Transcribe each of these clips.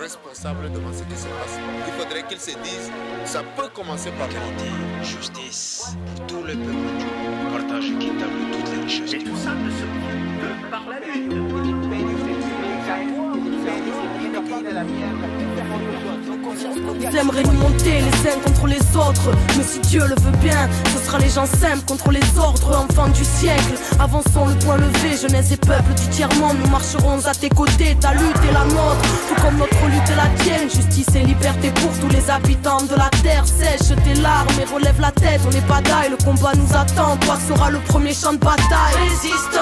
responsables devant ce qui se passe. Il faudrait qu'ils se disent, ça peut commencer par moi. Justice pour tout le peuple du partage équitable de toutes les richesses. Et tout ça ne se fait que par la lutte. Ils aimeraient nous monter les uns contre les autres, mais si Dieu le veut bien, ce sera les gens simples contre les ordres, enfants du siècle. Avançons le point levé, jeunesse et peuple du tiers-monde. Nous marcherons à tes côtés, ta lutte est la nôtre, tout comme notre lutte est la tienne. Justice et liberté pour tous les habitants de la terre. Sèche tes larmes et relève la tête, on n'est pas d'ail, le combat nous attend. Toi sera le premier champ de bataille. Résistants.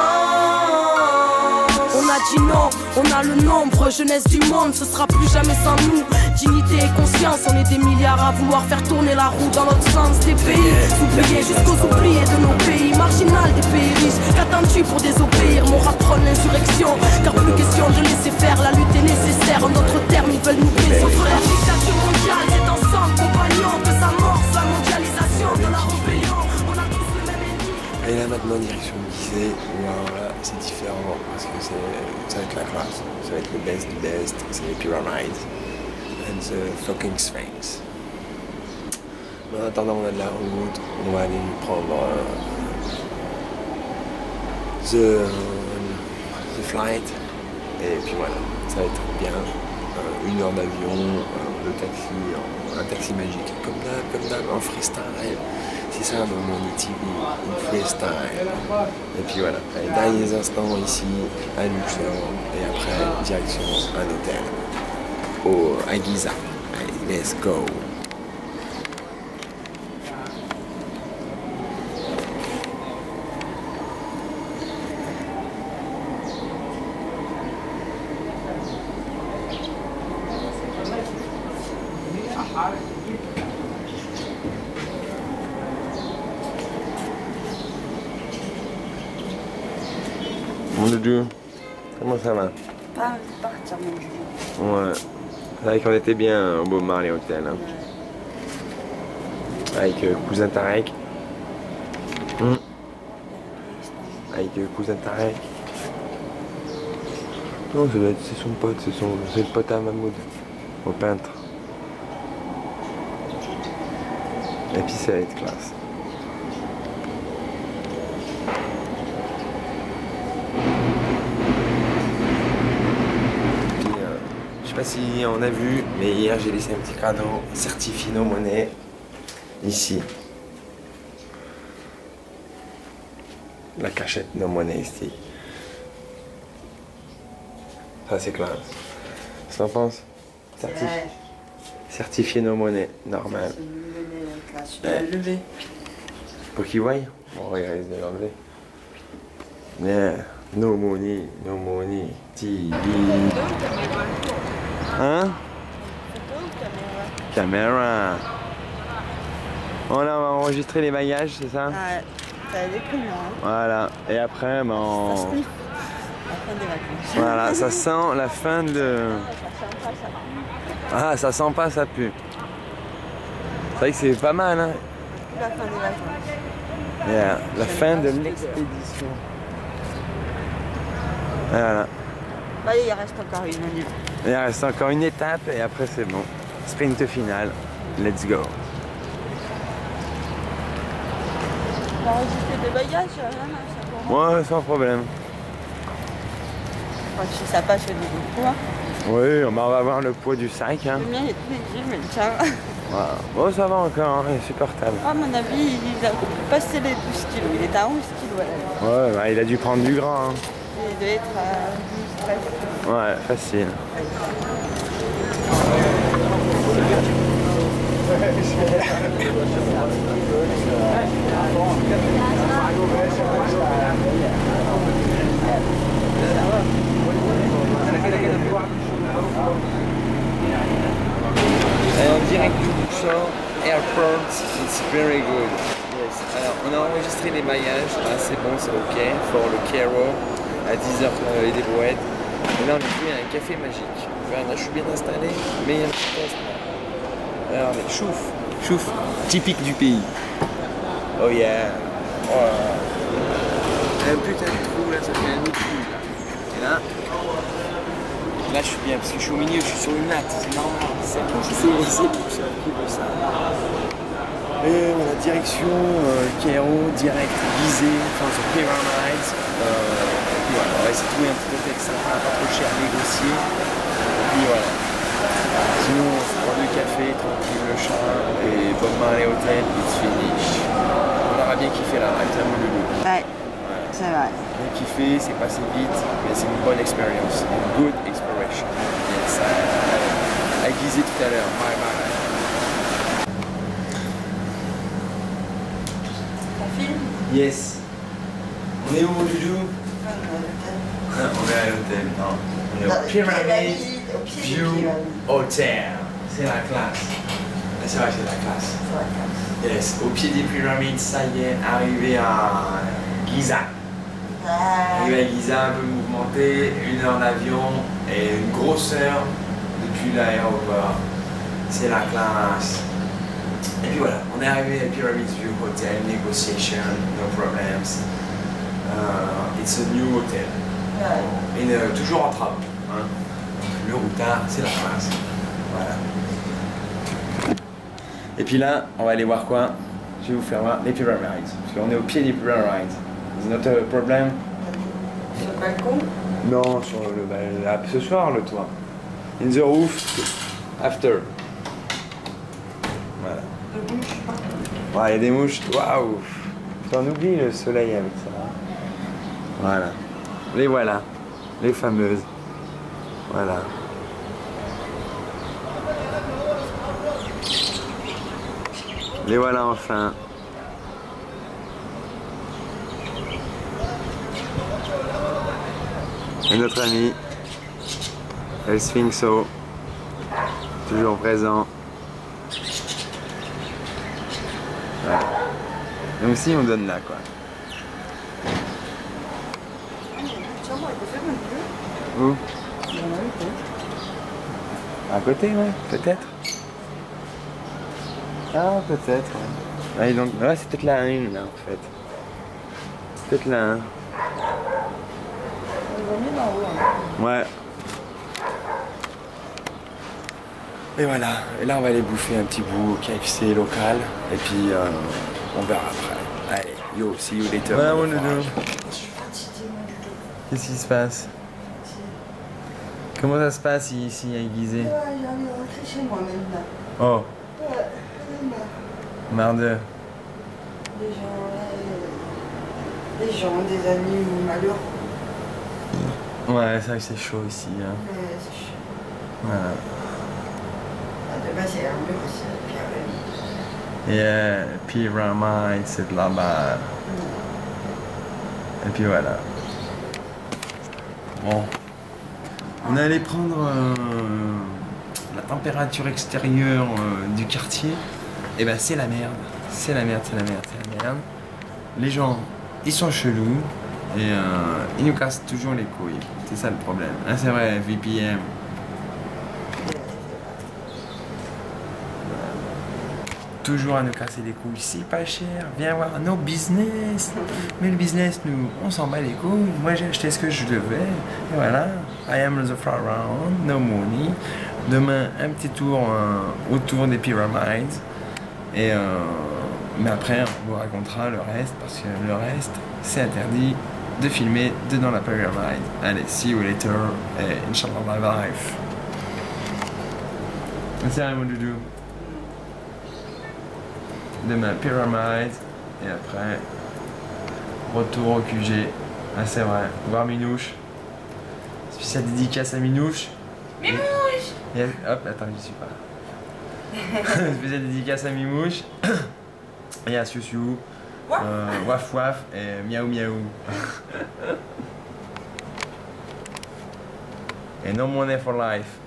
On a dit non, on a le nombre, jeunesse du monde, ce sera plus jamais sans nous. Dignité et conscience, on est des milliards à vouloir faire tourner la roue dans l'autre sens des pays. Oubliés jusqu'aux oubliés de nos pays, marginal des pays riches. Qu'attends-tu pour désobéir? Mon rap prône l'insurrection, car plus question de laisser faire, la lutte est nécessaire. En d'autres termes, ils veulent nous briser. La dictature mondiale, c'est ensemble, compagnons, que ça morce la mondialisation de la rébellion. On a tous le même ennemi. Et là maintenant direction Gizeh, où alors là c'est différent parce que ça va être la classe, ça va être le best du best, c'est les pyramides and the fucking sphinx. Mais en attendant on a de la route, on va aller prendre the flight et puis voilà, ça va être bien, 1 heure d'avion, le taxi, un taxi magique comme d'hab en freestyle. C'est ça dans mon TV, une freestyle. Et puis voilà, les derniers instants ici à Luxor et après direction un hôtel à Giza. Allez, let's go. Mon doudou, comment ça va? Pas envie de partir, mon doudou. Ouais, c'est vrai qu'on était bien au Bob Marley Hotel. Hein. Avec cousin Tarek. Avec cousin Tarek. Non, c'est son pote, c'est le pote à Mahmoud, au peintre. Et puis ça va être classe. Je sais pas si on a vu, mais hier j'ai laissé un petit cadeau certifié No Money ici. La cachette No Money ici. Ça c'est classe. Qu'est-ce que t'en penses? Certifié No Money, normal. Je vais le lever. Pour qu'il voie? Bon, il risque de l'enlever. Yeah. No money, TV. Hein? Caméra. Oh là, on va enregistrer les bagages, c'est ça? Ah, t'as des prénoms, hein. Voilà. Et après, ben, Ça sniffe. La fin des vacances. voilà, ça sent la fin de... Ah, ça sent pas, ça pue. C'est vrai que c'est pas mal, hein? La fin des vacances. Yeah. La fin de l'expédition. Voilà. Bah, il reste encore une année. Il reste encore une étape et après c'est bon. Sprint final. Let's go. On va enregistrer des bagages, ça va. Ouais, sans problème. Si ça passe au niveau du poids. Oui, on va voir le poids du sac. Hein. Le mien il est tout léger, mais ça va. Voilà. Bon, ça va encore, hein, il est supportable. À mon avis, il a passé les 12 kilos. Il est à 11 kilos. Ouais, bah, il a dû prendre du gras. Hein. Il doit être à 12, 13. Ouais, facile. En direct du Luxor Airport, it's very good. Yes. Alors, on a enregistré les maillages, là c'est bon, c'est ok, pour le Cairo à 10h et des brouettes. Et là on est venu à un café magique. Voilà, je suis bien installé, mais il y a un petit test là. Alors, chouf, typique du pays. Oh yeah. Oh. Un putain de trou là, ça fait un autre trou là. Et là, Là je suis bien parce que je suis au milieu, je suis sur une natte, c'est normal. C'est Boussole qui veut ça. Et voilà, direction Cairo, direct, Gizeh, enfin sur Pyramids. Voilà, on va essayer de trouver un petit hôtel sympa, pas trop cher à négocier. Et puis voilà. Sinon on se prend du café, tranquille, le chat, et Bob Marley Hotel, it's finish. On aura bien kiffé la ride, mon loulou. Ouais, c'est vrai. Bien kiffé, c'est passé vite, mais c'est une bonne expérience, une good exploration. Yes, à Gizeh tout à l'heure. Bye bye. Yes. On est où, Loulou? On est à l'hôtel, non. On est au Pyramid View Hotel. C'est la classe. C'est vrai que c'est la classe. Yes, au pied des pyramides, ça y est, arrivé à Giza. Arrivé à Giza, un peu mouvementé, 1 heure d'avion et une grosse heure depuis l'aéroport. C'est la classe. Et puis voilà, on est arrivé à Pyramid View Hotel, negotiation, no problems. It's a new hotel. Et toujours en travaux. Hein. Le routard, c'est la classe. Voilà. Et puis là, on va aller voir quoi? Je vais vous faire voir les pyramids. Parce qu'on est au pied des pyramids. Is not a problem? Sur le balcon? Non, sur là, ce soir, le toit. In the roof, after. Voilà. Ouais, il y a des mouches. Waouh! On oublie le soleil avec ça. Voilà. Les voilà. Les fameuses. Voilà. Les voilà enfin. Et notre ami, El Sphinxo, toujours présent. Voilà. Nous aussi on donne là quoi. Où? À côté, ouais, peut-être. Ah, peut-être, ouais. Ah, donc, ouais, c'est peut-être la 1 là en fait. Peut-être la 1. Ouais. Et voilà. Et là, on va aller bouffer un petit bout au KFC local. Et puis, on verra après. Allez, yo, see you later. Ouais, mon doudou. Qu'est-ce qui se passe? Comment ça se passe ici à Gizeh? Ouais, j'ai envie de rentrer chez moi maintenant. Oh. Ouais, Marre de... des gens, des amis malheureux. Ouais, c'est vrai que c'est chaud ici. Hein. Mais c'est chaud. Voilà. Demain, c'est un peu aussi la pyramide. Yeah, Pyramide, c'est là-bas. Et puis voilà. Bon. On est allé prendre la température extérieure du quartier. Et ben c'est la merde. C'est la merde, c'est la merde, c'est la merde. Les gens, ils sont chelous. Et ils nous cassent toujours les couilles. C'est ça le problème. Hein, c'est vrai, VPM. Toujours à nous casser les couilles, c'est pas cher, viens voir nos business. Mais le business, nous, on s'en bat les couilles. Moi, j'ai acheté ce que je devais. Et voilà, I am the front round, no money. Demain, un petit tour autour des pyramides. Et mais après, on vous racontera le reste, parce que le reste, c'est interdit de filmer dedans la pyramide. Allez, see you later, et Inch'Allah, bye bye. C'est rien, mon doudou. Demain, pyramide, et après, retour au QG. Ah, c'est vrai, voir Minouche. Spécial dédicace à Minouche. Mimouche! Et, hop, attends, j'y suis pas. Spécial dédicace à Mimouche. Et à Siusiu. Waf waf et miaou miaou. Et no money for life.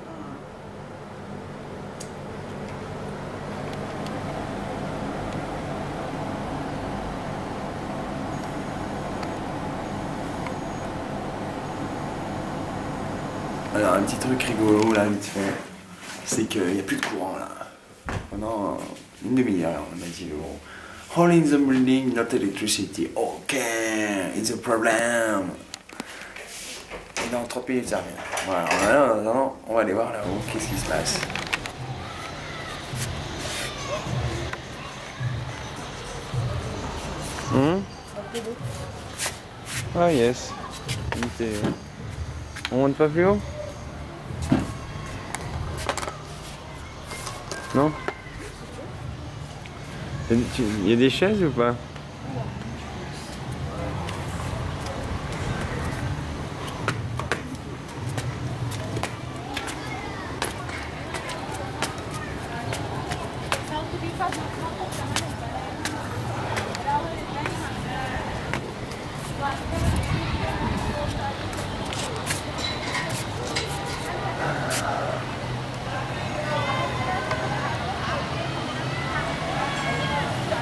Alors un petit truc rigolo là vite fait, c'est qu'il n'y a plus de courant là. Pendant une demi-heure on m'a dit le gros. All in the building, not electricity. Okay, it's a problem. Et dans 30 minutes, ça revient. Voilà, en attendant, on va aller voir là-haut, qu'est-ce qui se passe. Ah yes. On monte pas plus haut? Non? Il y a des chaises ou pas?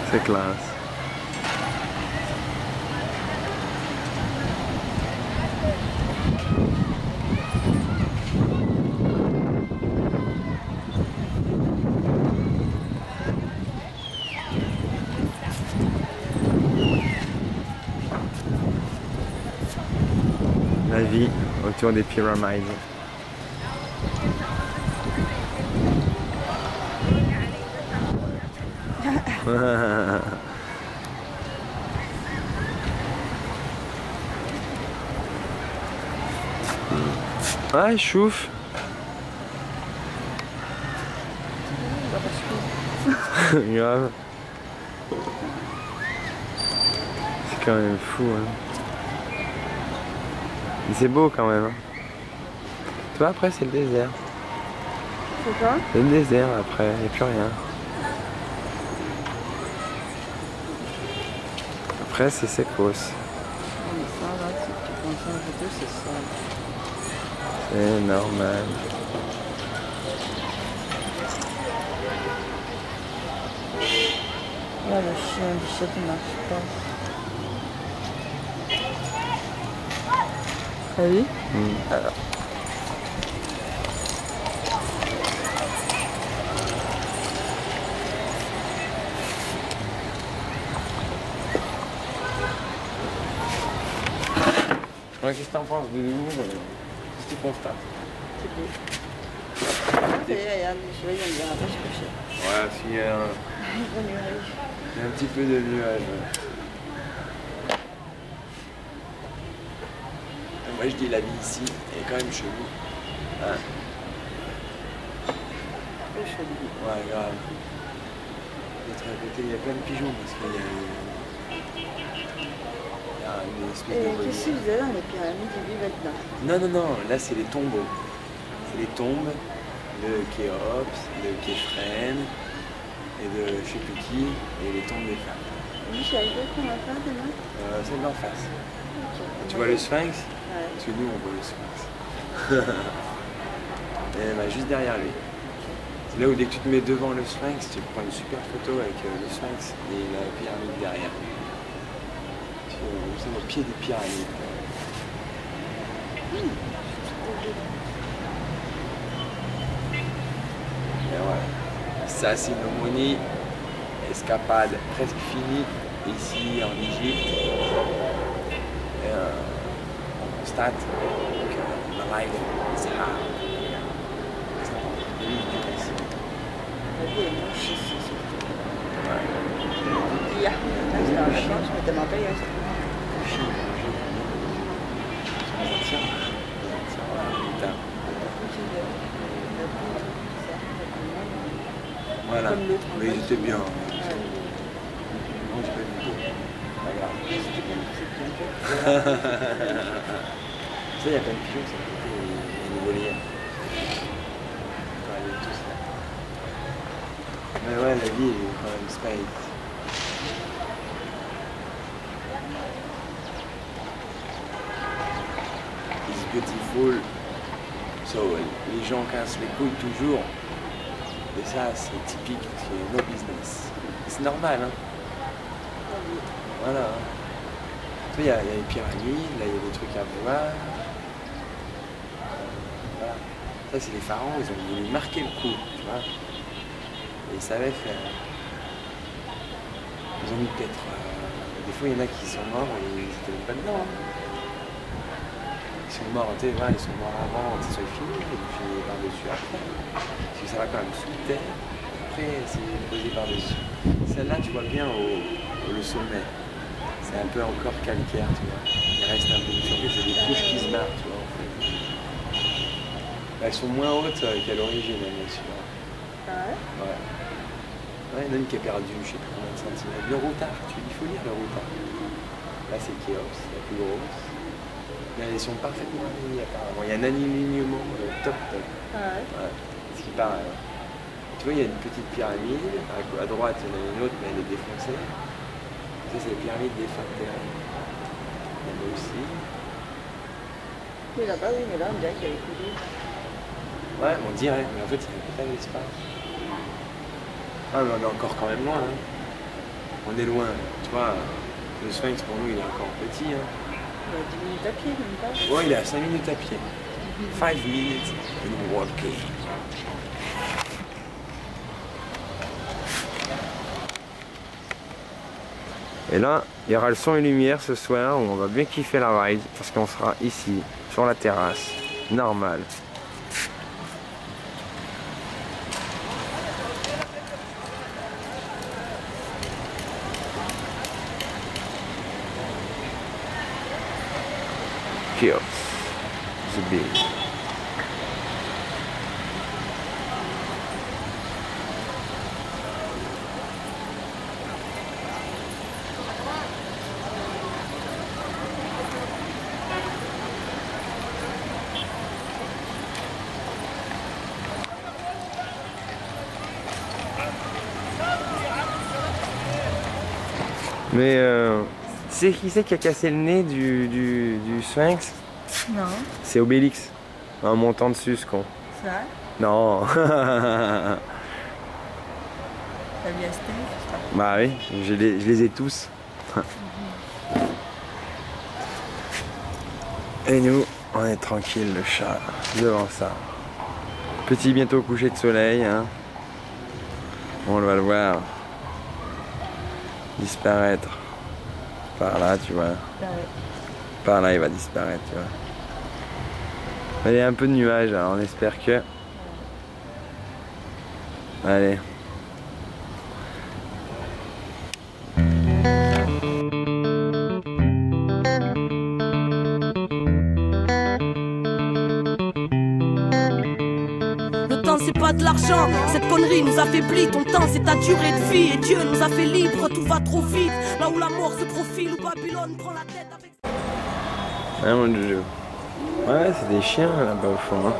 C'est classe. La vie autour des pyramides. Ah, il chauffe. Grave. C'est quand même fou, hein. Mais c'est beau quand même. Hein. Tu vois, après c'est le désert. C'est quoi? C'est le désert après, il n'y a plus rien. Après c'est secos. Mais ça là, si tu prends ça en photo, c'est ça. C'est normal. Là, le chien du chat ne marche pas. Ah oui? Alors. Qu'est-ce que t'en penses de nous? Qu'est-ce que tu constates? C'est beau. Ça y est, regarde, je vais y aller, on va pas se coucher. Ouais, s'il y a un petit peu de nuage. Ouais. Moi je dis la vie ici est quand même chelou. Hein? C'est chelou. Ouais, grave. D'être à côté, il y a plein de pigeons parce qu'il y a une espèce de Et qu'est-ce que vous avez dans les pyramides, ils vivent là-dedans? Non, non, non, là c'est les tombeaux. C'est les tombes de Khéops, de Képhren et de je sais plus qui, et les tombes des femmes. Oui, je savais pas qu'on va faire demain. Celle d'en face. Okay. Tu vois le sphinx? Ouais. Parce que nous on voit le sphinx. Et bah, juste derrière lui. C'est là où dès que tu te mets devant le sphinx, tu prends une super photo avec le sphinx et la pyramide derrière. Nous sommes au pied des pyramides. Et voilà. Ça c'est nos monies. Escapade presque finie ici en Égypte. Et on constate que la life is hard. La vie est moche ici, surtout. Ouais. Hier, quand j'étais en vacances, je m'étais demandé un truc. Voilà, Comme l'autre. mais ils étaient bien. Ouais. Non, j'ai pas vu d'eau. Pas grave. C'était bien, c'est bien fait. Ça, il y a plein de pigeons, ça côté et des volières. On peut aller tous là. Mais ouais, la vie est quand même space. It's beautiful. So, les gens cassent les couilles toujours. Et ça, c'est typique, c'est no business. C'est normal, hein. Voilà. Tu vois, il y a les pyramides, là, il y a des trucs à voir. Voilà. Ça, c'est les pharaons, ils ont voulu marquer le coup, tu vois. Et ils savaient faire. Ils ont mis peut-être... des fois, il y en a qui sont morts et ils étaient même pas dedans. Hein. sont morts, tu sais, voilà, ils sont morts avant que ça soit fini, et puis par-dessus après. Parce que ça va quand même sous terre, après c'est posé par-dessus. Celle-là, tu vois bien le sommet. C'est un peu encore calcaire, tu vois. Il reste un peu de surface, c'est des couches qui se barrent, tu vois, en fait. Elles sont moins hautes qu'à l'origine, bien sûr. Ah ouais? Ouais. Ouais, il y en a une qui a perdu, je sais plus combien de centimètres. Le routard, il faut lire le routard. Là, c'est Kéops, la plus grosse. Mais elles sont parfaitement alignées, apparemment. Il y a un alignement top. Ah ouais? Ouais. Ce qui paraît. Ouais. Tu vois, il y a une petite pyramide. À droite, il y en a une autre, mais elle est défoncée. Ça, c'est la pyramide des Phares. Il y en a aussi. Oui, là-bas, oui, mais là, on dirait qu'il y avait coulé. Ouais, on dirait, mais en fait, il n'y a pas d'espace. Ah, mais on est encore quand même loin. Hein. On est loin. Tu vois, le Sphinx, pour nous, il est encore petit. Hein. Il y a 10 minutes à pied, même pas. Ouais, il est à 5 minutes à pied. 5 minutes in walking. Et là, il y aura le son et lumière ce soir où on va bien kiffer la ride parce qu'on sera ici, sur la terrasse, normal. Kéops, the big. Mais tu sais qui c'est qui a cassé le nez du Sphinx? Non. C'est Obélix, en montant dessus ce con. Ça? Non. T'as vu Astérix? Bah oui, je les ai tous. Et nous, on est tranquille le chat, devant ça. Petit bientôt coucher de soleil, hein. On va le voir disparaître. Par là, tu vois. Ouais. Par là, il va disparaître, tu vois. Il y a un peu de nuages, alors on espère que... Allez. Le temps c'est pas de l'argent, cette connerie nous affaiblit. Ton temps c'est ta durée de vie et Dieu nous a fait libres. Tout va trop vite, là où la mort se profile, où Babylone prend la tête avec... Ah mon dieu. Ouais, c'est des chiens là-bas au fond. Hein.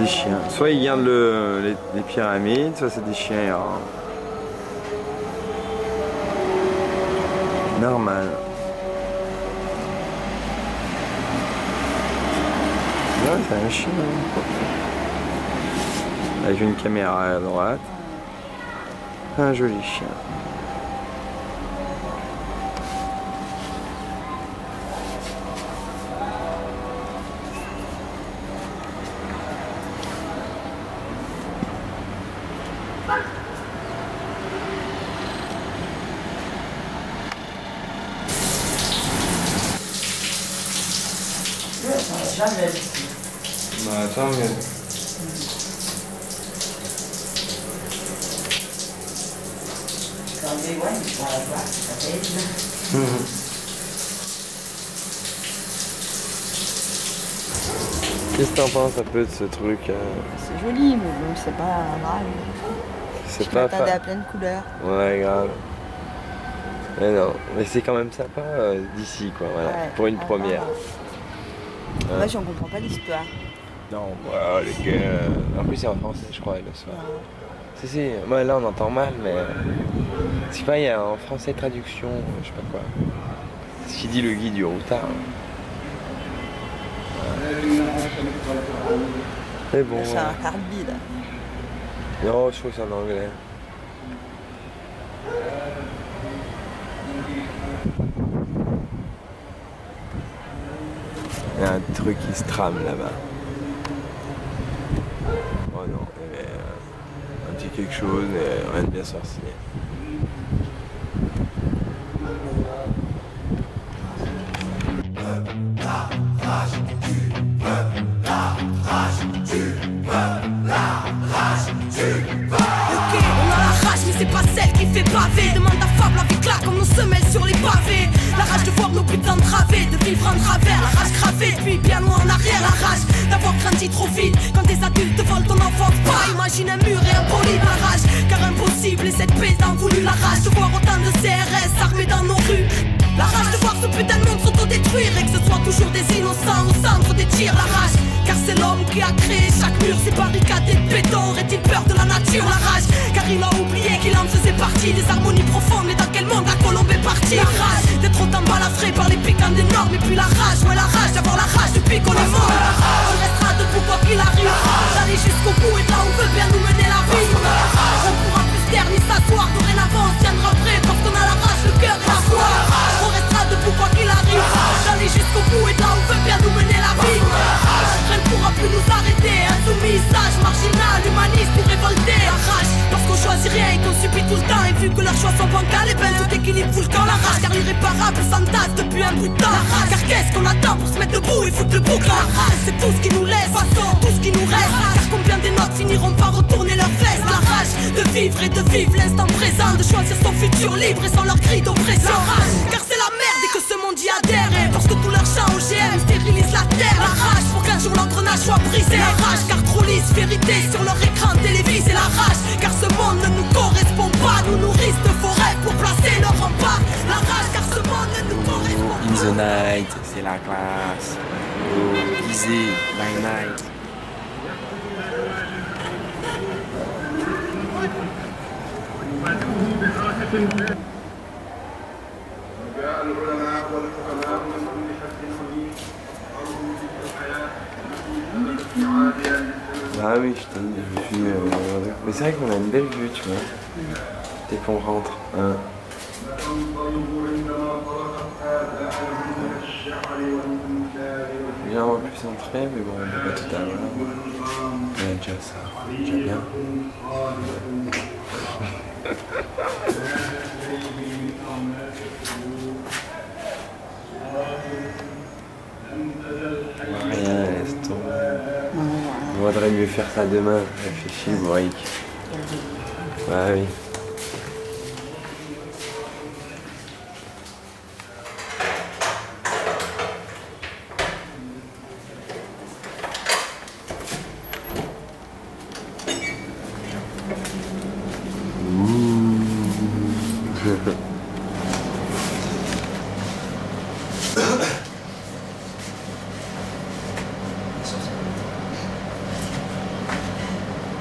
Des chiens. Soit ils gardent les pyramides, soit c'est des chiens errants. Normal. Ouais, c'est un chien. Avec une caméra à droite. Un joli chien. Jamais. Bah attends, mais... Quand des ouais, ça va, ça fait Qu'est-ce que t'en penses un peu de ce truc C'est joli, mais bon, c'est pas grave. C'est Je pas m'attendais à plein de couleurs. Ouais, grave. Mais non, mais c'est quand même sympa d'ici, quoi, voilà, Ouais, pour une ah, première. ah. Moi, j'en comprends pas l'histoire. Non, voilà, les gars. En plus, c'est en français, je crois, le soir. Si, si, moi là, on entend mal, mais. Je sais pas, il y a en français traduction, je sais pas quoi. Ce qu'il dit le guide du routard. Mais bon. C'est un Hardy, là. Non, je trouve que c'est en anglais. Il y a un truc qui se trame là-bas. Oh non, il y avait un petit quelque chose, mais rien de bien sorcier. La rage du fait baver. Demande à Fable avec là comme nos semelles sur les pavés. La rage de voir nos buts entravés, de vivre en travers, la rage gravée, puis bien loin en arrière, la rage d'avoir grandi trop vite. Quand des adultes volent ton enfance, pas imagine un mur et un bolide. La rage, car impossible et cette paix d'en voulu. La rage de voir autant de CRS armés dans nos rues. La rage de voir ce putain de monde s'autodétruire et que ce soit toujours des innocents au centre des tirs. La rage, car c'est l'homme qui a créé chaque mur, ces barricades et béton. Aurait-il peur de la nature? La rage, car il a oublié qu'il en faisait partie. Des harmonies profondes, mais dans quel monde la colombe est partie? La rage d'être autant balafré par les piquants des normes. Et puis la rage, ouais la rage d'avoir la rage depuis qu'on est mort. On restera debout quoi qu'il arrive, d'aller jusqu'au bout et de là on veut bien nous mener la vie. On pourra plus se taire ni s'asseoir, dorénavant on se tiendra prêt parce qu'on a la rage, le cœur et la foi. On restera debout quoi qu'il arrive, d'aller jusqu'au bout et de là on veut bien nous mener la vie. Rien ne pourra plus nous arrêter, insoumis, sage, marginal, humaniste ou révolté. La rage, parce qu'on choisit rien et qu'on subit tout le temps. Et vu que leurs choix sont bancals, et ben tout équilibre fout le camp. La rage, car l'irréparable s'entasse depuis un bout de temps. La rage, car qu'est-ce qu'on attend pour se mettre debout et foutre le bouc? La rage, c'est tout ce qui nous laisse, tout ce qui nous reste. Car combien des notes finiront par retourner leurs vestes? La rage de vivre et de vivre l'instant présent, de choisir son futur libre et sans leur cri d'oppression. La rage, car c'est la merde et que ce monde y adhère. Et parce que tout leur chant OGM stérilise la terre. La rage, pour qu'un jour l'engrenage soit brisé. La rage, car trop lisse vérité sur leur écran télévisé. La rage, car ce monde ne nous correspond pas. Nous nourrissent de faux rêves pour placer leur rempart. La rage, car ce monde ne nous correspond pas. In the night, c'est la classe. Oh, easy, by night. Ah oui, je t'ai dit, mais c'est vrai qu'on a une belle vue, tu vois. Dès qu'on rentre. Hein. J'ai un peu plus centré, mais bon, on ne peut pas tout à l'heure. Il y a déjà ça, déjà bien. Rien, laisse tomber. Il vaudrait mieux faire ça demain. Réfléchis, le break. Bah oui.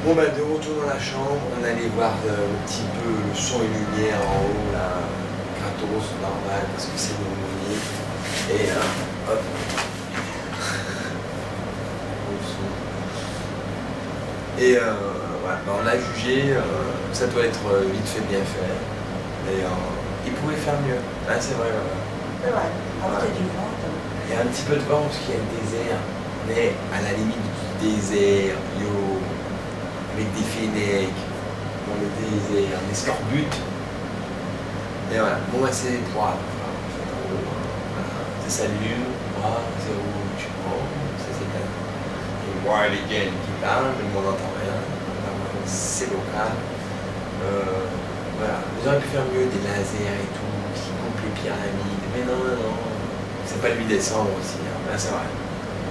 Bon bah de retour dans la chambre, on allait voir un petit peu le son et lumière en haut là, gratos, normal, parce que c'est nos mouniers. Et hop. Et voilà, bah, on a jugé, ça doit être vite fait, bien fait. Et il pouvait faire mieux. Ah c'est vrai, voilà. C'est vrai, Ouais. du vent. Il y a un petit peu de vent parce qu'il y a le désert, mais à la limite du désert, yo. Avec des fenêtres, dans le désert, des scorbutes. Et voilà, bon bah c'est droit. Ça s'allume, moi, c'est rouge, bon, ça s'éteint. Et moi les gars qui parlent, mais on n'entend rien. C'est local. Voilà, ils auraient pu faire mieux, des lasers et tout, qui coupent les pyramides. Mais non, non, non. C'est pas le 8 décembre aussi, hein. Là, c'est vrai.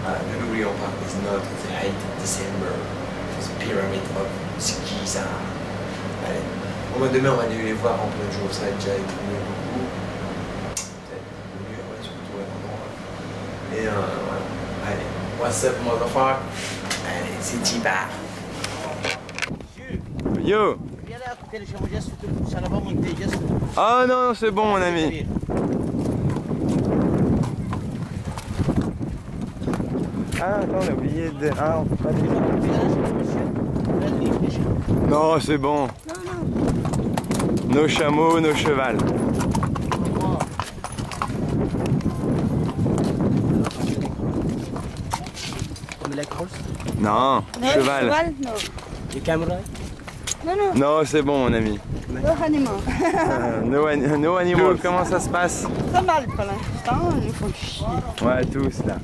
Voilà, ne l'oublions pas, it's not the 8 December. Pyramid of Giza. Allez. Bon, bah, demain on va aller les voir en plein jour, ça va déjà être mieux beaucoup. Peut-être mieux, ouais, surtout à l'endroit. Et voilà. Allez. What's up, motherfucker? Allez, c'est Tibar. Yo! Viens là, télécharger juste, ça va monter juste. Oh non, c'est bon mon ami. Ah attends, on a oublié de... Ah, on peut pas Non, c'est bon. Nos chameaux, nos chevals. Non, cheval. Non. Les caméras? Non. Non, c'est bon mon ami. No animal, comment ça se passe? Très mal pour l'instant, il faut chier. Ouais, tous là.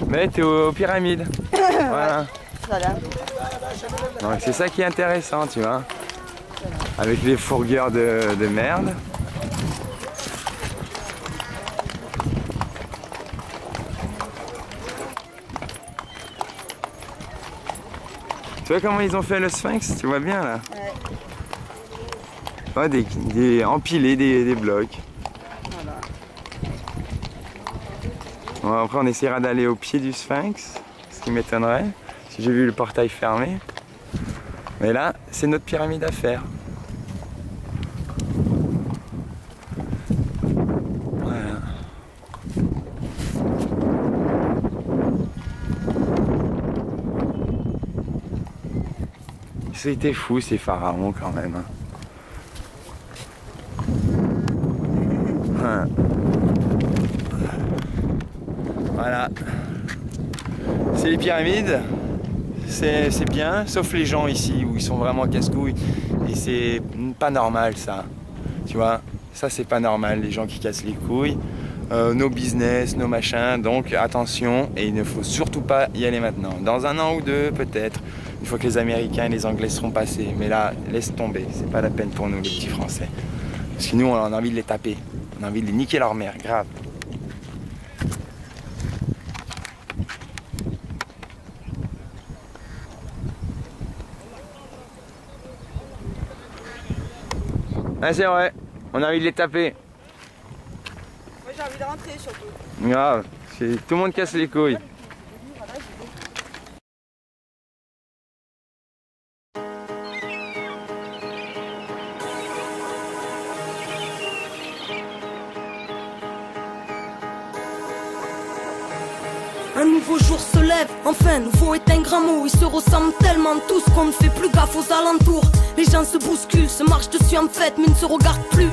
Mais t'es aux pyramides. Voilà. Voilà. Donc c'est ça qui est intéressant, tu vois. Voilà. avec les fourgueurs de merde. Tu vois comment ils ont fait le sphinx? Tu vois bien là? Ouais. Ouais, empilés des blocs. Voilà. Bon, après on essaiera d'aller au pied du sphinx, ce qui m'étonnerait, si j'ai vu le portail fermé. Mais là, c'est notre pyramide à faire. Voilà. C'était fou ces pharaons quand même. Hein. Voilà. C'est les pyramides. C'est bien, sauf les gens ici où ils sont vraiment casse-couilles. Et c'est pas normal ça. Tu vois, ça c'est pas normal, les gens qui cassent les couilles. Nos business, nos machins, donc attention. Et il ne faut surtout pas y aller maintenant. Dans un an ou deux peut-être. Une fois que les Américains et les Anglais seront passés. Mais là, laisse tomber. C'est pas la peine pour nous, les petits Français. Parce que nous, on a envie de les taper. On a envie de les niquer leur mère, grave. Ah, c'est vrai. On a envie de les taper. Moi j'ai envie de rentrer surtout. Grave. Tout le monde casse les couilles. Un nouveau jour se lève, enfin nouveau est un grand mot. Ils se ressemblent tellement tous qu'on ne fait plus gaffe aux alentours. Les gens se bousculent, se marchent dessus en fête mais ne se regardent plus.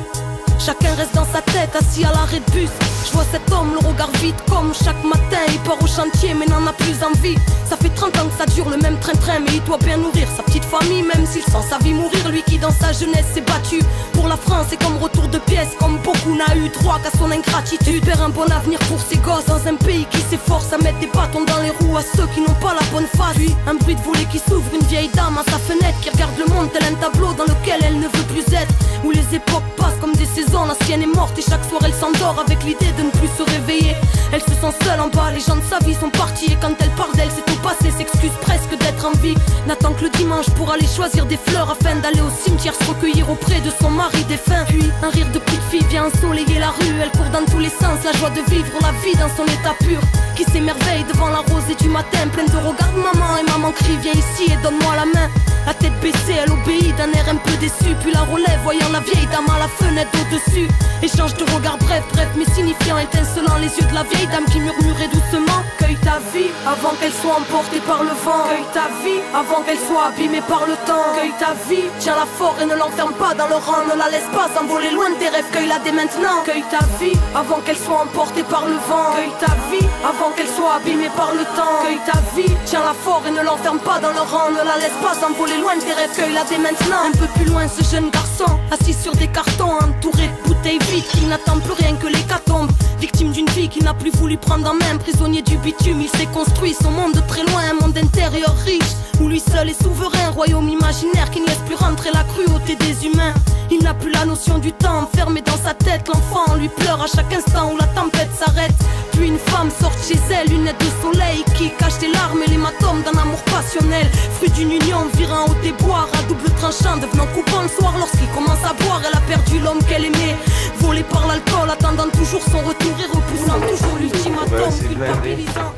Chacun reste dans sa tête, assis à l'arrêt de bus. Je vois cet homme, le regard vide comme chaque matin. Il part au chantier mais n'en a plus envie. Ça fait 30 ans que ça dure le même train-train, mais il doit bien nourrir sa petite famille, même s'il sent sa vie mourir. Lui qui dans sa jeunesse s'est battu pour la France et comme retour de pièce, comme beaucoup n'a eu droit qu'à son ingratitude. Espère un bon avenir pour ses gosses dans un pays qui s'efforce à mettre des bâtons dans les roues à ceux qui n'ont pas la bonne face. Puis un bruit de volet qui s'ouvre, une vieille dame à sa fenêtre qui regarde le monde tel un tableau dans lequel elle ne veut plus être. Où les époques passent comme des saisons, l'ancienne est morte et chaque soir elle s'endort avec l'idée de ne plus se réveiller. Elle se sent seule en bas, les gens de sa vie sont partis et quand elle parle d'elle c'est tout passé, s'excuse presque d'être en vie. N'attend que le dimanche pour aller choisir des fleurs afin d'aller au cimetière se recueillir auprès de son mari défunt. Puis un rire de petite fille vient ensoleiller la rue, elle court dans tous les sens, la joie de vivre la vie dans son état pur. Qui s'émerveille devant la rosée du matin, pleine de regards de maman et maman crie viens ici et donne-moi la main. La tête baissée, elle obéit d'un air un peu déçu, puis la relève voyant la vieille dame à la fenêtre au-dessus. Échange de regards bref mais signifiant, étincelant les yeux de la vieille dame qui murmurait doucement. Cueille ta vie avant qu'elle soit emportée par le vent. Cueille ta vie avant qu'elle soit abîmée par le temps. Cueille ta vie, tiens-la fort et ne l'enferme pas dans le rang. Ne la laisse pas s'envoler loin de tes rêves, cueille-la dès maintenant. Cueille ta vie avant qu'elle soit emportée par le vent. Cueille ta vie avant qu'elle soit abîmée par le temps. Cueille ta vie, tiens-la fort et ne l'enferme pas dans le rang. Ne la laisse pas s'envoler loin de tes rêves, cueille-la dès maintenant. Un peu plus loin ce jeune garçon, assis sur des cartons, entouré de bouteilles vides, qui n'attend plus rien que l'hécatombe. Victime d'une vie qui n'a plus voulu prendre en main, prisonnier du bitume, il s'est construit son monde de très loin. Un monde intérieur riche, où lui seul est souverain. Royaume imaginaire qui ne laisse plus rentrer la cruauté des humains. Il n'a plus la notion du temps, enfermé dans sa tête. L'enfant lui pleure à chaque instant où la tempête s'arrête. Puis une femme sort chez elle, lunettes de soleil, qui cache des larmes et l'hématome d'un amour passionnel. Fruit d'une union virant au déboire, à double tranchant, devenant coupant le soir. Lorsqu'il commence à boire, elle a perdu l'homme qu'elle aimait. Volé par l'alcool, attendant toujours son retour et repoussant toujours l'ultimatum, culpabilisant.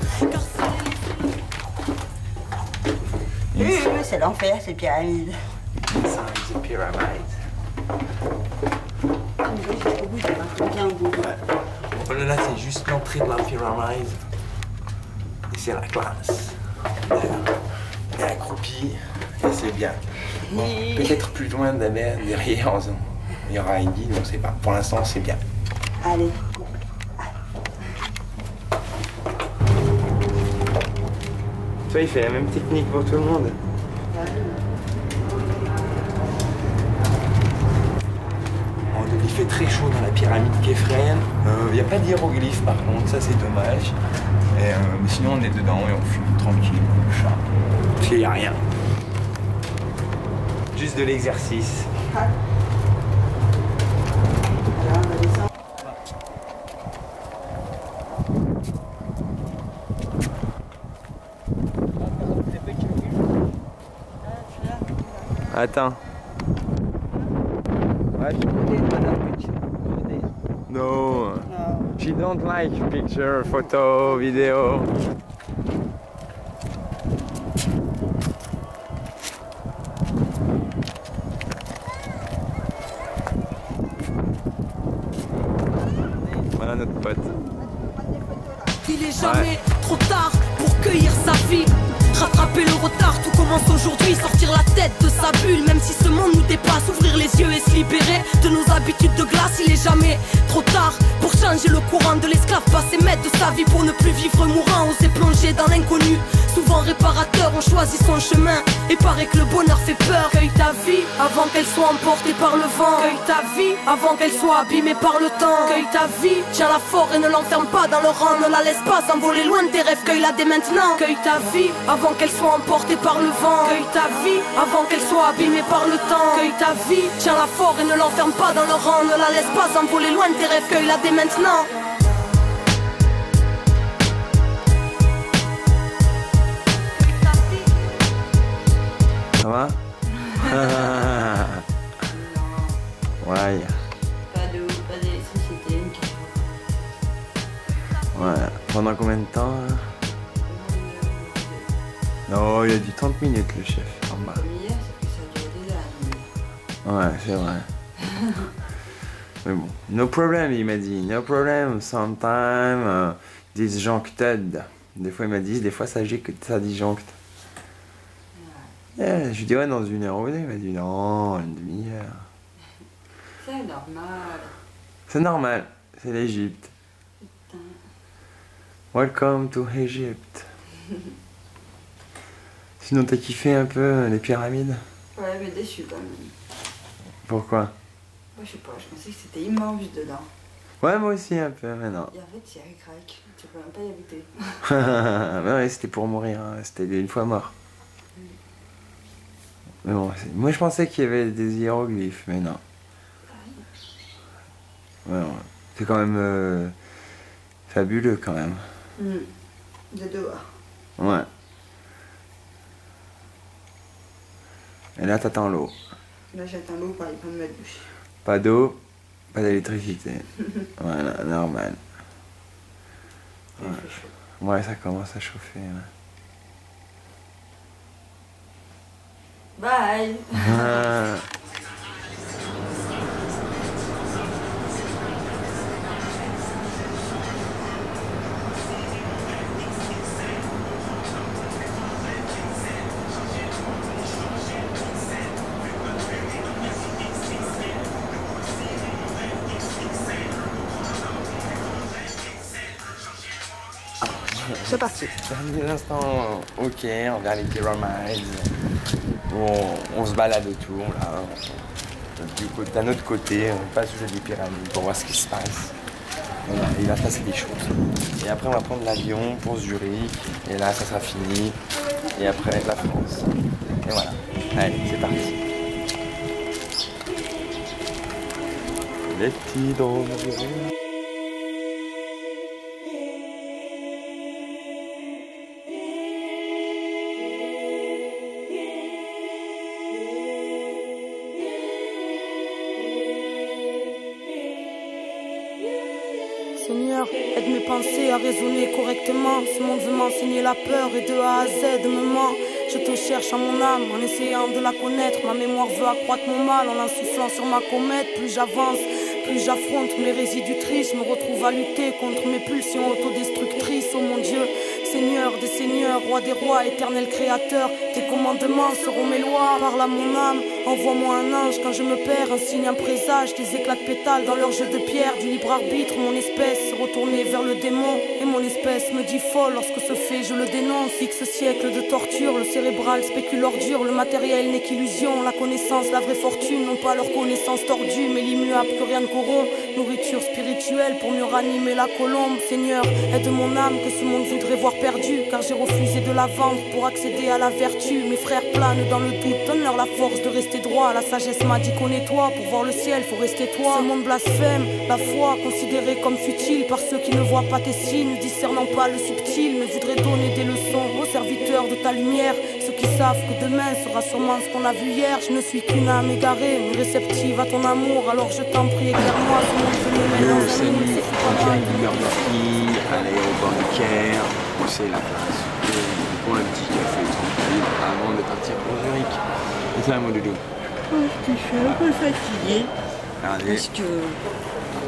Oui, c'est l'enfer, ces pyramides. C'est une pyramide. Voilà, là, c'est juste l'entrée de la pyramide. Et c'est la classe. Elle est accroupie, et c'est bien. Bon, peut-être plus loin derrière, il y aura une guide, on ne sait pas. Pour l'instant, c'est bien. Allez. Tu vois, il fait la même technique pour tout le monde. Il fait très chaud dans la pyramide Képhren. Il n'y a pas d'hiéroglyphe par contre, ça c'est dommage. Mais sinon on est dedans et on fume tranquille comme le chat. Parce qu'il n'y a rien. Juste de l'exercice. Attends. What? No. She don't like picture, photo, video. Voilà notre pote. Il est jamais trop tard pour cueillir sa vie. Rattraper le retard, tout commence aujourd'hui. Sortir la tête de sa bulle, même si ce monde nous dépasse. Ouvrir les yeux et se libérer de nos habitudes de glace. Il est jamais trop tard pour changer le courant de l'esclave. Passer maître de sa vie pour ne plus vivre mourant. Oser plonger dans l'inconnu, souvent réparateur. On choisit son chemin et paraît que le bonheur fait peur. Cueille ta vie avant qu'elle soit emportée par le vent. Cueille ta vie avant qu'elle soit abîmée par le temps. Cueille ta vie, tiens-la fort et ne l'enferme pas dans le rang. Ne la laisse pas s'envoler loin de tes rêves. Cueille-la dès maintenant. Cueille ta vie avant qu'elle soit emportée par le vent. Cueille ta vie avant qu'elle soit abîmée par le temps. Cueille ta vie, tiens-la fort et ne l'enferme pas dans le rang. Ne la laisse pas s'envoler loin de tes rêves. Cueille-la dès maintenant. Ça va? Ouais. Pas d'électricité. Ouais. Pendant combien de temps? Non, il a dit 30 minutes le chef en bas. Comme hier, c'est que ça a duré des années. Ouais, c'est vrai. Mais bon, no problem, il m'a dit. No problem, sometime disjuncted. Des fois, il m'a dit, des fois, ça disjoncte. Yeah, je lui dis, ouais, dans 1 heure ou 2. Il m'a dit, non, 1 demi-heure. C'est normal. C'est normal, c'est l'Égypte. Welcome to Egypt. Sinon, t'as kiffé un peu les pyramides? Ouais, mais déçu quand même. Pourquoi? Moi, je sais pas, je pensais que c'était immense dedans. Ouais, moi aussi un peu, mais non. Et en fait, il y a un crack. Tu peux même pas y habiter. Mais ouais, c'était pour mourir, hein. C'était une fois mort. Mais bon, moi je pensais qu'il y avait des hiéroglyphes, mais non. Ouais, ouais. C'est quand même fabuleux quand même. De dehors. Ouais. Et là t'attends l'eau. Là, j'attends l'eau pour aller prendre ma douche. Pas d'eau, pas d'électricité. Voilà, normal. Ouais. Il fait chaud. Ouais, ça commence à chauffer. Ouais. Bye. Ah. C'est parti. Dernier instant, ok, envers les pyramides. On se balade autour là. D'un autre côté, on passe au jeu des pyramides pour voir ce qui se passe. Voilà, il va se passer des choses. Et après on va prendre l'avion pour Zurich. Et là ça sera fini. Et après la France. Et voilà. Allez, c'est parti. Les petits drômes de Zurich. Seigneur, aide mes pensées à raisonner correctement. Ce monde veut m'enseigner la peur et de A à Z me ment. Je te cherche à mon âme en essayant de la connaître. Ma mémoire veut accroître mon mal en soufflant sur ma comète. Plus j'avance, plus j'affronte mes résidus tristes. Je me retrouve à lutter contre mes pulsions autodestructrices. Oh mon Dieu, Seigneur des seigneurs, roi des rois, éternel créateur. Tes commandements seront mes lois. Parle à mon âme, envoie-moi un ange quand je me perds. Un signe, un présage, des éclats de pétales dans leur jeu de pierre. Du libre arbitre, mon espèce s'est retournée vers le démon. Et mon espèce me dit folle lorsque ce fait je le dénonce. X siècle de torture, le cérébral spécule ordure. Le matériel n'est qu'illusion, la connaissance, la vraie fortune. Non pas leur connaissance tordue, mais l'immuable que rien ne corrompt. Nourriture spirituelle pour mieux ranimer la colombe. Seigneur, aide mon âme que ce monde voudrait voir perdu, car j'ai refusé de la vendre pour accéder à la vertu. Mes frères planent dans le doute, donne-leur la force de rester droit. La sagesse m'a dit connais-toi, pour voir le ciel faut rester toi. Ce monde blasphème, la foi considérée comme futile par ceux qui ne voient pas tes signes, discernant pas le subtil, mais voudraient donner des leçons aux serviteurs de ta lumière. Ceux qui savent que demain sera sûrement ce qu'on a vu hier. Je ne suis qu'une âme égarée, mais réceptive à ton amour. Alors je t'en prie, éclaire-moi, ce monde veut me mettre dans un salut, moule, c'est on pas vient mal. du Burger King à l'aéroport du Caire, où c'est la classe. On prend un petit café tranquille avant de partir pour Zurich. Et ça, mon doudou? Je suis un peu fatiguée Regardez, parce que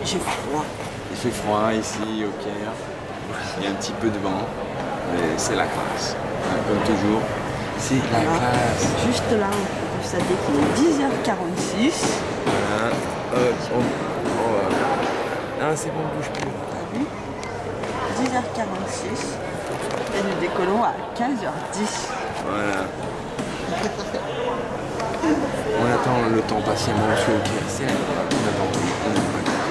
j'ai froid. il fait froid ici au Caire. Il y a un petit peu de vent, mais c'est la classe. Comme toujours, c'est la classe. Juste là, on peut constater qu'il est 10h46. Voilà. Ah, c'est bon, bouge plus. T'as vu 10h46. Et nous décollons à 15h10. Voilà. On attend le temps patiemment sur le Caire. C'est la classe. On attend tout. On n'a pas compris.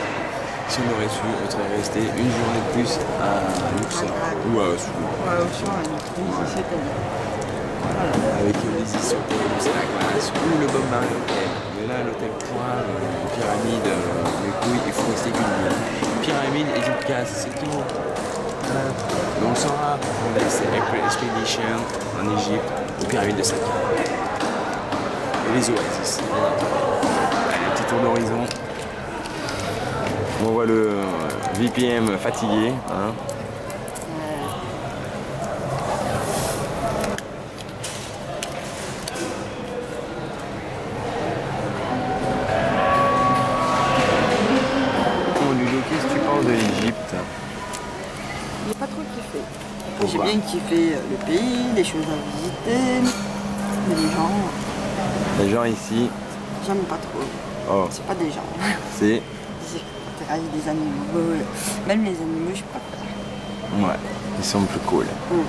Si on aurait su, on serait resté une journée de plus à Luxor. Ou à Oslo. Ouais, au soir, c'était Avec les isotopes, c'est la classe. Ou le Bob Marley Hotel. Mais là, l'hôtel Poire, pyramide, les couilles, il faut rester qu'une nuit. Pyramide, Egypt Gas, c'est tout. Voilà. Donc on saura, on laisse Expedition en Égypte, aux pyramides de Saqqara. Et les oasis. Voilà. Allez, un petit tour d'horizon. On voit le VPM fatigué. Hein. Qu'est-ce que tu penses de l'Égypte? J'ai pas trop kiffé. J'ai bien kiffé le pays, les choses à visiter, mais les gens, Les gens ici, j'aime pas trop. oh, C'est pas des gens. c'est... Des extraterrestres, des animaux. Même les animaux, je préfère. Ouais, ils sont plus cool. Ouais,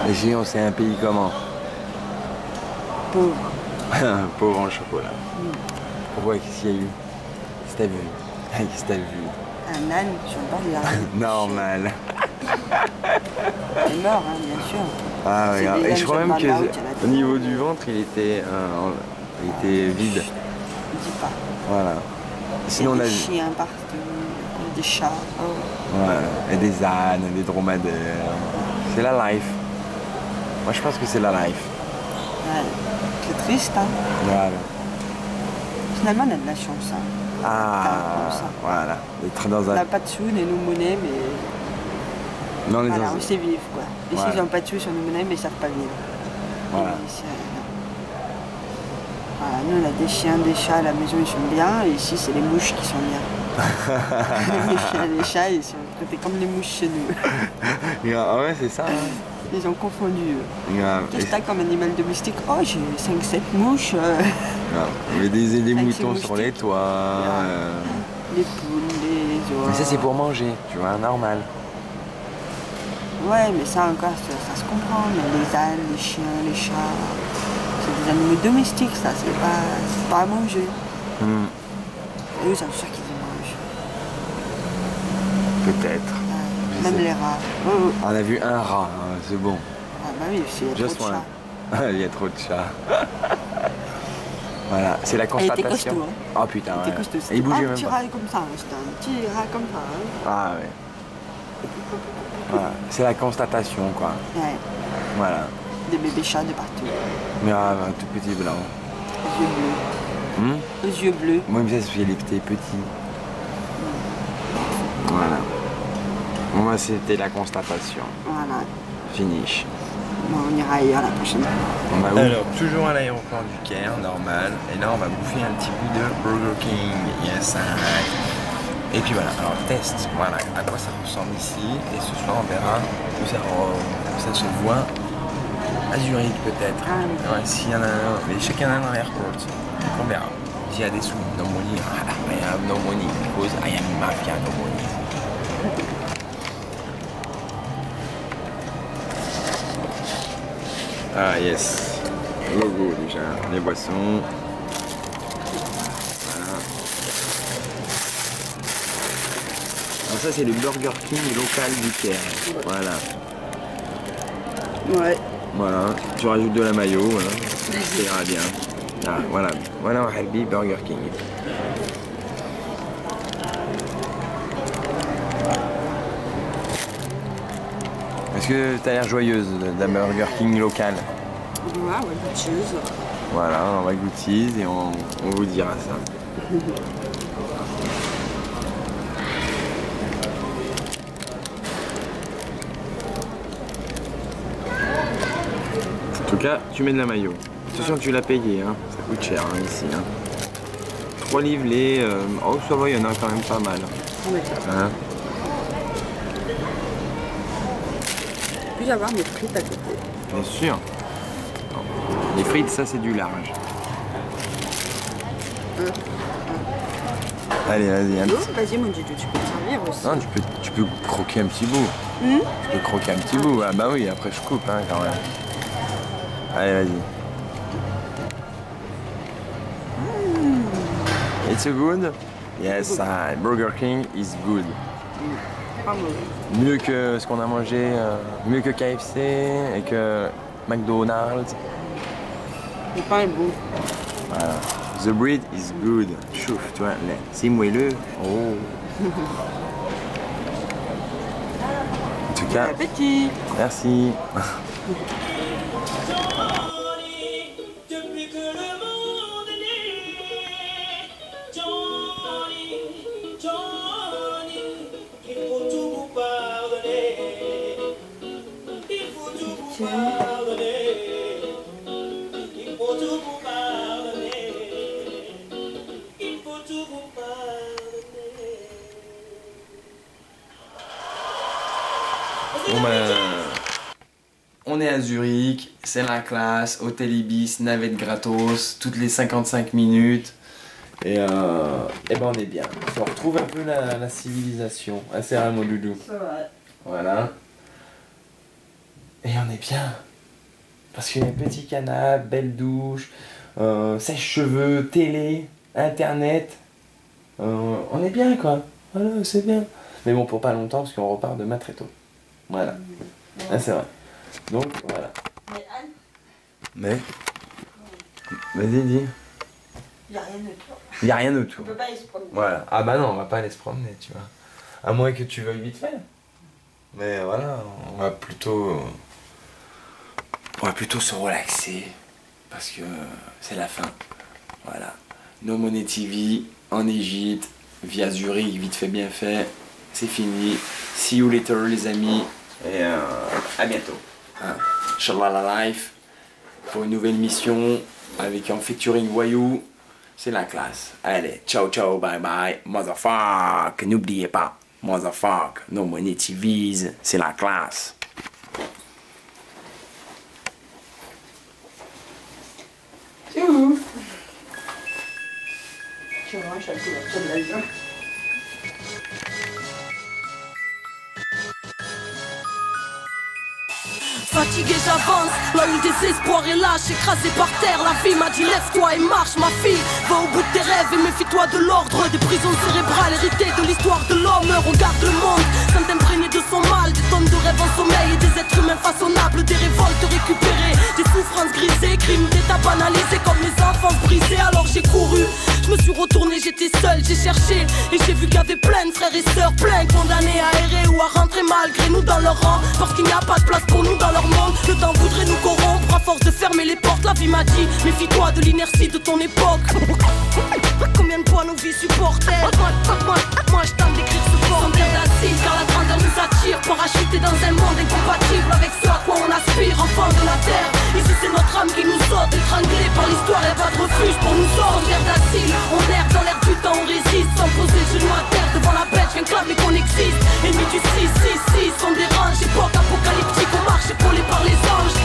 c'est Ici, c'est un pays comment? pauvre. Pauvre en chocolat. Pourquoi? Qu'est-ce qu'il y a eu? Qu'est-ce que t'as vu? Qu'est-ce que t'as vu? Un âne sur le bord de la rue. Normal. Il est mort, hein, bien sûr. Ah C'est regarde, des et je crois ânes même sur le bord de la que route, au niveau du ventre, il était vide. Dis pas. Voilà. Il y Sinon, on a a des vu. chiens partout, des chats. Oh. Ouais, et des ânes, des dromadaires. C'est la life. Moi, je pense que c'est la life. Ouais. C'est triste, hein. Voilà. Finalement, on a de la chance, hein. Ah, Comme ça. voilà. D'être dans On un... n'a pas de sous, ni nos monnaies, mais Non, les voilà, on sait vivre, quoi. Ici, Ouais. ils n'ont pas de sous sur nos monnaies, mais ils savent pas vivre. Voilà. Et ici, voilà, nous, on a des chiens, des chats à la maison, ils sont bien, et ici, c'est les mouches qui sont bien. Les chiens, les chats, ils sont traités comme les mouches chez nous. Ah ouais, c'est ça. Hein. Ils ont confondu. Grave. Qu'est-ce que t'as comme animal domestique? Oh, j'ai 5-7 mouches. Grave. Mais des Avec moutons ces sur les moustiques. toits. Les poules, les oies. Mais ça, c'est pour manger, tu vois, normal. Ouais, mais ça encore, ça se comprend. Mais les ânes, les chiens, les chats, c'est des animaux domestiques, ça, c'est pas à manger. Hmm, Eux, c'est sûr qu'ils en mangent. Peut-être. Ouais, Je même sais. les rats. Oh, oh. On a vu un rat, hein, c'est bon. Ah bah oui, il y a trop Just de one. chats. Il y a trop de chats. Voilà, c'est la Il était constatation. costaud, hein. Oh putain, Il ouais. était costaud. Et C'était il pas bougeait un même petit pas. rat comme ça, hein, c'était un petit rat comme ça. Hein. Ah ouais. Voilà, c'est la constatation, quoi. Ouais, Voilà. des bébés chats de partout. Grave, un tout petit blanc. Aux yeux bleus. Hmm? Aux yeux bleus. Moi, il me fait parce qu'il était petit. Voilà. Moi, c'était la constatation. Voilà. Finish. Bon, on ira ailleurs la prochaine fois. On va où? Alors, toujours à l'aéroport du Caire, normal. Et là, on va bouffer un petit bout de Burger King. Yes, alright. Et puis voilà, alors test, voilà à quoi ça ressemble ici. Et ce soir, on verra où ça se voit à Zurich peut-être. Ah oui. Ouais, s'il y en a un, mais chacun a un airport. Donc on verra. S'il y a des sous, no money. I have no money because I am mafia, no money. Ah yes. Logo déjà. Les boissons. Voilà. Donc ça, c'est le Burger King local du Caire. Voilà. Ouais. Voilà, tu rajoutes de la mayo, voilà. Ça ira bien. Ah, voilà, voilà un Harbi Burger King. Est-ce que tu as l'air joyeuse d'un Burger King local? Ouais, goûteuse. Voilà, on va goûter et on vous dira ça. En tout cas, tu mets de la mayo. Attention que tu l'as payé, hein. Ça coûte cher hein, ici. Hein. 3 livres les... Oh, ça va, il y en a quand même pas mal. Hein? Puis-je avoir mes frites à côté? Bien sûr. Les frites, ça c'est du large. Allez, vas-y. Vas-y, mon Dieu, tu peux te servir aussi. Non, tu peux croquer un petit bout. Tu peux croquer un petit bout. Ah bah oui, après je coupe hein, quand même. Allez, vas-y. It's good? Yes, Burger King is good. Pas mauvais. Mieux que ce qu'on a mangé, mieux que KFC et que McDonald's. Le pain est bon. Voilà. The bread is good. Chouf, tu vois, c'est moelleux. Oh. En tout cas, Bon appétit. merci. Bon ben, on est à Zurich, c'est la classe, hôtel Ibis, navette gratos, toutes les 55 minutes. Et ben on est bien. On retrouve un peu la civilisation. Ah, c'est vrai mon doudou. C'est vrai. Voilà. Et on est bien. Parce qu'il y a un petit canapé, belle douche, sèche-cheveux, télé, internet. On est bien quoi. Voilà, c'est bien. Mais bon, pour pas longtemps parce qu'on repart demain très tôt. Voilà. Ah, c'est vrai. Donc voilà. Mais Anne, Mais. Vas-y, dis. il n'y a rien autour. Il n'y a rien autour. On peut pas aller se promener. Voilà. Ah bah non, on va pas aller se promener, tu vois. À moins que tu veuilles vite faire. Mais voilà, on va plutôt se relaxer. Parce que c'est la fin. Voilà. No Money TV en Égypte, via Zurich, vite fait bien fait. C'est fini. See you later les amis. Et à bientôt. Inch'Allah la life. Pour une nouvelle mission avec un featuring Wayou. C'est la classe. Allez, ciao ciao, bye bye. Motherfuck. N'oubliez pas. Motherfuck. No Money TVs. C'est la classe. C'est où? Tu vois, je suis de l'avion. Fatigué j'avance, là où le désespoir est lâche, écrasé par terre, la vie m'a dit lève-toi et marche ma fille. Va au bout de tes rêves et méfie-toi de l'ordre, des prisons cérébrales héritées de l'histoire de l'homme. Regarde le monde, sans t'imprégner de son mal, des tonnes de rêves en sommeil et des êtres humains façonnables, des révoltes récupérées, des souffrances grisées, crimes d'état banalisés comme les enfants brisés. Alors j'ai couru, je me suis retourné, j'étais seul, j'ai cherché et j'ai vu qu'il y avait plein de frères et sœurs, plein condamnés à errer ou à rentrer malgré nous dans leur rang, parce qu'il n'y a pas de place pour nous dans leur monde. Le temps voudrait nous corrompre à force de fermer les portes. La vie m'a dit, méfie-toi de l'inertie de ton époque. Combien de poids nos vies supportaient. Moi je tente d'écrire ce bordel d'acide, car la grandeur nous attire, parachuté dans un monde incompatible avec ce à quoi on aspire, enfant de la terre. Ici c'est notre âme qui nous saute, étranglée par l'histoire, y'a pas de refuge pour nous autres. Terre d'acide, on erre dans l'air du temps, on résiste, sans poser le genou à terre devant la bête, je viens clamer qu'on existe. Ennemis du 666, on dérange, époque apocalyptique, on marche épaulé par les anges.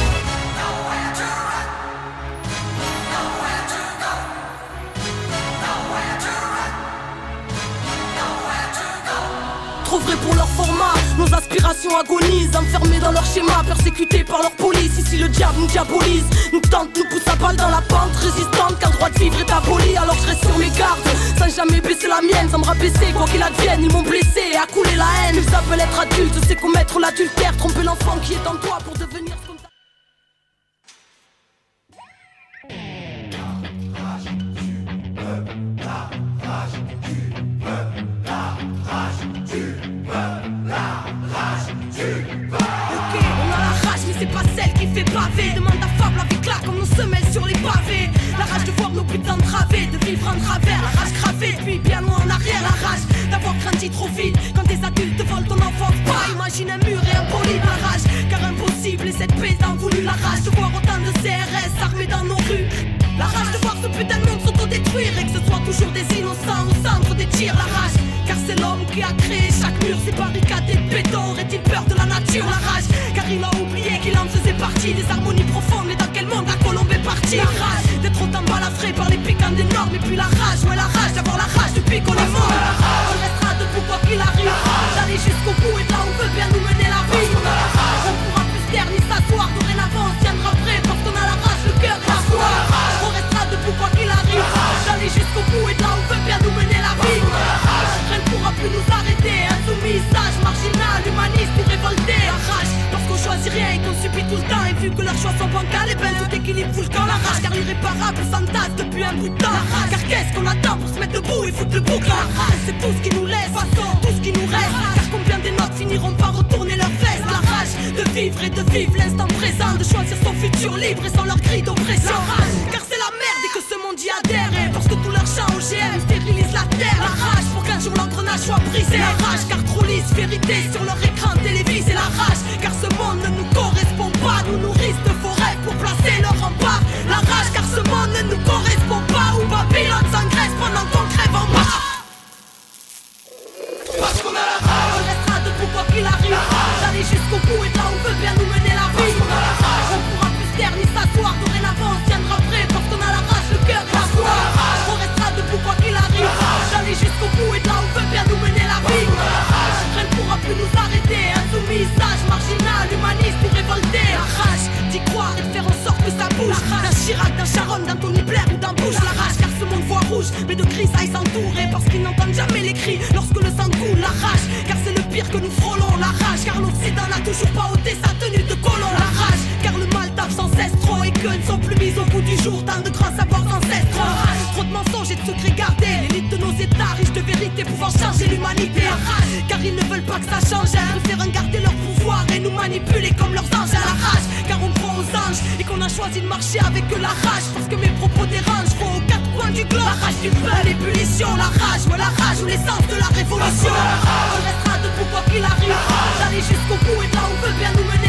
Trop vrai pour leur format, nos aspirations agonisent, enfermés dans leur schéma, persécutés par leur police. Ici le diable nous diabolise, nous tente, nous pousse à balle dans la pente résistante, car le droit de vivre est aboli. Alors je reste sur mes gardes, sans jamais baisser la mienne, ça me rappelle baisser, quoi qu'il advienne, ils m'ont blessé, à couler la haine. Ils s'appellent être adulte, c'est commettre l'adultère, tromper l'enfant qui est en toi pour devenir ce qu'on t'a. Ok, on a la rage, mais c'est pas celle qui fait baver. Demande à Fable avec là comme on se mêle sur les pavés. La rage de voir nos putains entravés, de vivre en travers, la rage cravée, puis bien loin en arrière, la rage d'avoir grandi trop vite. Quand des adultes volent ton enfance, pas imagine un mur et un poli de la rage. Car impossible et cette paix t'en voulu. La rage de voir autant de CRS armés dans nos rues. La rage de voir ce putain de monde s'autodétruire et que ce soit toujours des innocents au centre des tirs. La rage, car c'est l'homme qui a créé chaque mur, ces barricades et de béton. Aurait-il peur de la nature? La rage, car il a oublié qu'il en faisait partie. Des harmonies profondes, mais dans quel monde la colombe est partie? La rage d'être autant balafré par les piquants des normes. Et puis la rage, ouais la rage d'avoir la rage depuis qu'on est mort. On restera debout quoi qu'il arrive, d'aller jusqu'au bout et de là on veut bien nous mener la vie. On pourra plus se taire ni s'asseoir, dorénavant on se tiendra prêt parce qu'on a la rage, le cœur à soi. On restera debout quoi qu'il arrive, d'aller jusqu'au bout et de là on veut bien nous mener la vie. Rien ne pourra plus nous arrêter, insoumis, sage, marginal, humaniste ou révolté. La rage, parce qu'on choisit rien et qu'on subit tout le temps. Et vu que leurs choix sont bancals, et ben tout équilibre fout le camp. La rage, car l'irréparable s'entasse depuis un bout de temps. Car qu'est-ce qu'on attend pour se mettre debout et foutre le bouc? La rage, c'est tout ce qui nous laisse, tout ce qui nous reste. Car combien des notes finiront par retourner leurs fesses? La rage de vivre et de vivre l'instant présent, de choisir son futur libre et sans leur cri d'oppression. Car c'est la merde et que ce monde y adhère. Et parce que tout leur chant OGM stérilise la terre. La rage pour qu'un jour l'engrenage soit brisé. La rage car trop lisse vérité sur leur écran télévisé. La rage car ce monde ne nous correspond pas. Nous nourrissent de faux rêves pour placer leur rempart. La rage car ce monde ne nous correspond pas. Où Babylone s'engraisse pendant qu'on crève en bas. Parce qu'on a la rage, on restera debout quoi qu'il arrive, d'aller jusqu'au bout et de là on veut bien nous mener la vie. On pourra plus se taire ni s'asseoir, dorénavant on se tiendra prêt parce qu'on a la rage, le cœur à soi. On restera debout quoi qu'il arrive, d'aller jusqu'au bout et de là on veut bien nous mener la vie. Rien ne pourra plus nous arrêter, insoumis, sage, marginal, humaniste ou révolté. La rage d'y croire et de faire en sorte que ça bouge. D'un Chirac, d'un Sharon, d'un Tony Blair ou d'un Bush. La rage car ce monde voit rouge, mais de grisailles s'entourer parce qu'ils n'entendent jamais les cris lorsque le sang coule. La rage, car c'est le pire que nous frôlons. La rage, car l'Occident n'a toujours pas ôté sa tenue de colon. La rage, car le mal tape sans cesse trop et que ne sont plus mis au bout du jour tant de grands savoirs ancestraux. Trop de mensonges et de secrets gardés, l'élite de nos états riches de vérité pouvant changer l'humanité. La rage, car ils ne veulent pas que ça change. Ils préfèrent garder leur pouvoir et nous manipuler comme leurs anges. À la rage, car on croit aux anges et qu'on a choisi de marcher avec eux. La rage, parce que mes propos dérangent, faut aux quatre coins du globe. La rage du peuple, l'ébullition, la rage, ouais la rage ou l'essence de la révolution. On restera debout quoi qu'il arrive, d'aller jusqu'au bout et de là on veut bien nous mener.